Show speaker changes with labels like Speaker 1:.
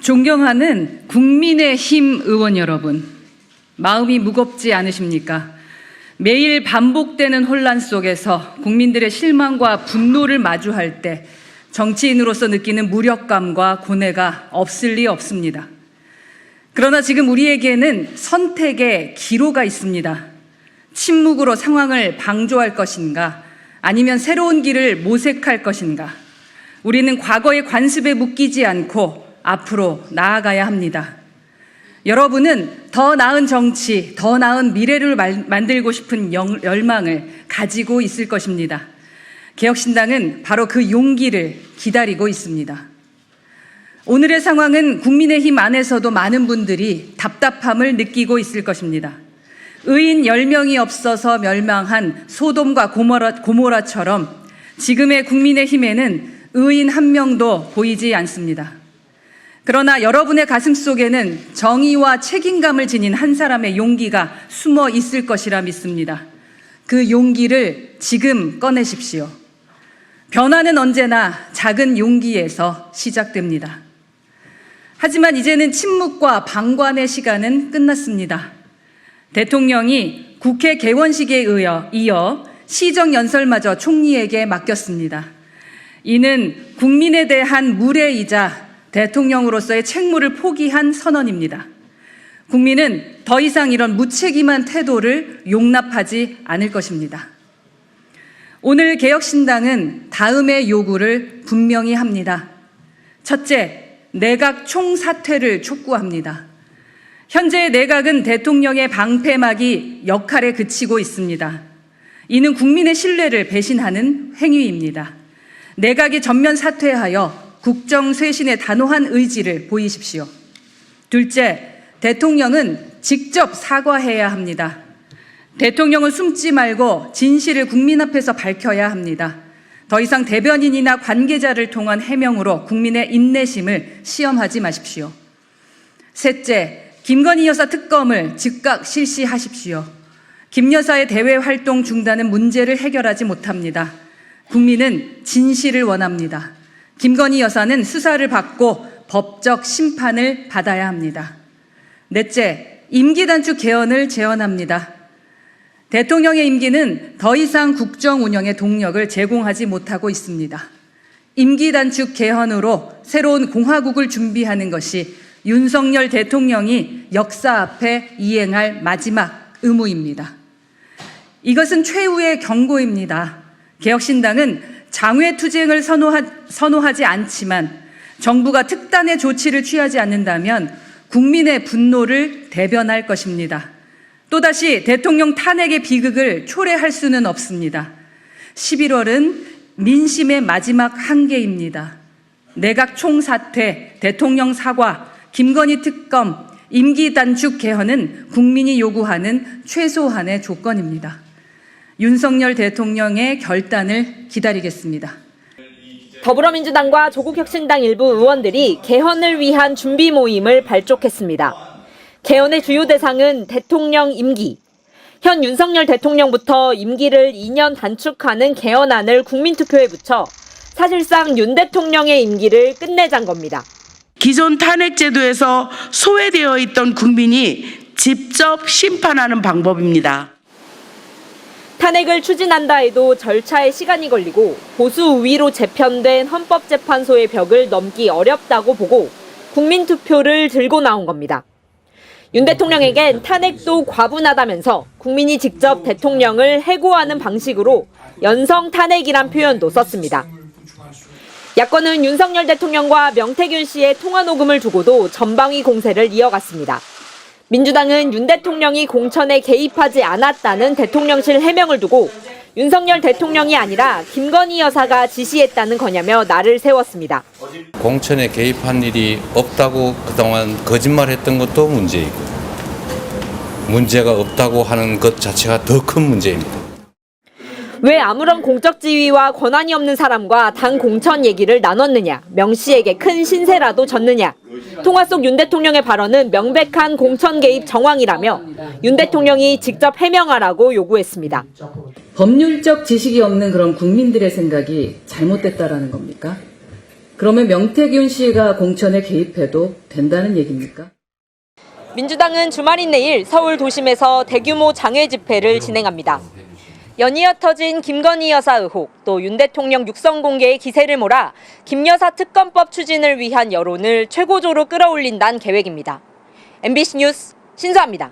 Speaker 1: 존경하는 국민의힘 의원 여러분, 마음이 무겁지 않으십니까? 매일 반복되는 혼란 속에서 국민들의 실망과 분노를 마주할 때 정치인으로서 느끼는 무력감과 고뇌가 없을 리 없습니다. 그러나 지금 우리에게는 선택의 기로가 있습니다. 침묵으로 상황을 방조할 것인가, 아니면 새로운 길을 모색할 것인가. 우리는 과거의 관습에 묶이지 않고 앞으로 나아가야 합니다. 여러분은 더 나은 정치, 더 나은 미래를 만들고 싶은 열망을 가지고 있을 것입니다. 개혁신당은 바로 그 용기를 기다리고 있습니다. 오늘의 상황은 국민의힘 안에서도 많은 분들이 답답함을 느끼고 있을 것입니다. 의인 10명이 없어서 멸망한 소돔과 고모라처럼 지금의 국민의힘에는 의인 한 명도 보이지 않습니다. 그러나 여러분의 가슴 속에는 정의와 책임감을 지닌 한 사람의 용기가 숨어 있을 것이라 믿습니다. 그 용기를 지금 꺼내십시오. 변화는 언제나 작은 용기에서 시작됩니다. 하지만 이제는 침묵과 방관의 시간은 끝났습니다. 대통령이 국회 개원식에 이어 시정연설마저 총리에게 맡겼습니다. 이는 국민에 대한 무례이자 대통령으로서의 책무를 포기한 선언입니다. 국민은 더 이상 이런 무책임한 태도를 용납하지 않을 것입니다. 오늘 개혁신당은 다음의 요구를 분명히 합니다. 첫째, 내각 총사퇴를 촉구합니다. 현재 내각은 대통령의 방패막이 역할에 그치고 있습니다. 이는 국민의 신뢰를 배신하는 행위입니다. 내각이 전면 사퇴하여 국정 쇄신의 단호한 의지를 보이십시오. 둘째, 대통령은 직접 사과해야 합니다. 대통령은 숨지 말고 진실을 국민 앞에서 밝혀야 합니다. 더 이상 대변인이나 관계자를 통한 해명으로 국민의 인내심을 시험하지 마십시오. 셋째, 김건희 여사 특검을 즉각 실시하십시오. 김 여사의 대외 활동 중단은 문제를 해결하지 못합니다. 국민은 진실을 원합니다. 김건희 여사는 수사를 받고 법적 심판을 받아야 합니다. 넷째, 임기 단축 개헌을 제언합니다. 대통령의 임기는 더 이상 국정 운영의 동력을 제공하지 못하고 있습니다. 임기 단축 개헌으로 새로운 공화국을 준비하는 것이 윤석열 대통령이 역사 앞에 이행할 마지막 의무입니다. 이것은 최후의 경고입니다. 개혁신당은 장외투쟁을 선호하지 않지만 정부가 특단의 조치를 취하지 않는다면 국민의 분노를 대변할 것입니다. 또다시 대통령 탄핵의 비극을 초래할 수는 없습니다. 11월은 민심의 마지막 한계입니다. 내각 총사퇴, 대통령 사과, 김건희 특검, 임기 단축 개헌은 국민이 요구하는 최소한의 조건입니다. 윤석열 대통령의 결단을 기다리겠습니다.
Speaker 2: 더불어민주당과 조국혁신당 일부 의원들이 개헌을 위한 준비 모임을 발족했습니다. 개헌의 주요 대상은 대통령 임기. 현 윤석열 대통령부터 임기를 2년 단축하는 개헌안을 국민투표에 붙여 사실상 윤 대통령의 임기를 끝내자는 겁니다.
Speaker 3: 기존 탄핵제도에서 소외되어 있던 국민이 직접 심판하는 방법입니다.
Speaker 2: 탄핵을 추진한다 해도 절차에 시간이 걸리고 보수 우위로 재편된 헌법재판소의 벽을 넘기 어렵다고 보고 국민투표를 들고 나온 겁니다. 윤 대통령에겐 탄핵도 과분하다면서 국민이 직접 대통령을 해고하는 방식으로 연성 탄핵이란 표현도 썼습니다. 야권은 윤석열 대통령과 명태균 씨의 통화 녹음을 두고도 전방위 공세를 이어갔습니다. 민주당은 윤 대통령이 공천에 개입하지 않았다는 대통령실 해명을 두고 윤석열 대통령이 아니라 김건희 여사가 지시했다는 거냐며 날을 세웠습니다.
Speaker 4: 공천에 개입한 일이 없다고 그동안 거짓말했던 것도 문제이고 문제가 없다고 하는 것 자체가 더 큰 문제입니다.
Speaker 2: 왜 아무런 공적 지위와 권한이 없는 사람과 당 공천 얘기를 나눴느냐, 명 씨에게 큰 신세라도 졌느냐. 통화 속 윤 대통령의 발언은 명백한 공천 개입 정황이라며 윤 대통령이 직접 해명하라고 요구했습니다.
Speaker 1: 법률적 지식이 없는 그런 국민들의 생각이 잘못됐다라는 겁니까? 그러면 명태균 씨가 공천에 개입해도 된다는 얘기입니까?
Speaker 2: 민주당은 주말인 내일 서울 도심에서 대규모 장외 집회를 진행합니다. 연이어 터진 김건희 여사 의혹, 또 윤 대통령 육성 공개의 기세를 몰아 김 여사 특검법 추진을 위한 여론을 최고조로 끌어올린다는 계획입니다. MBC 뉴스 신수아입니다.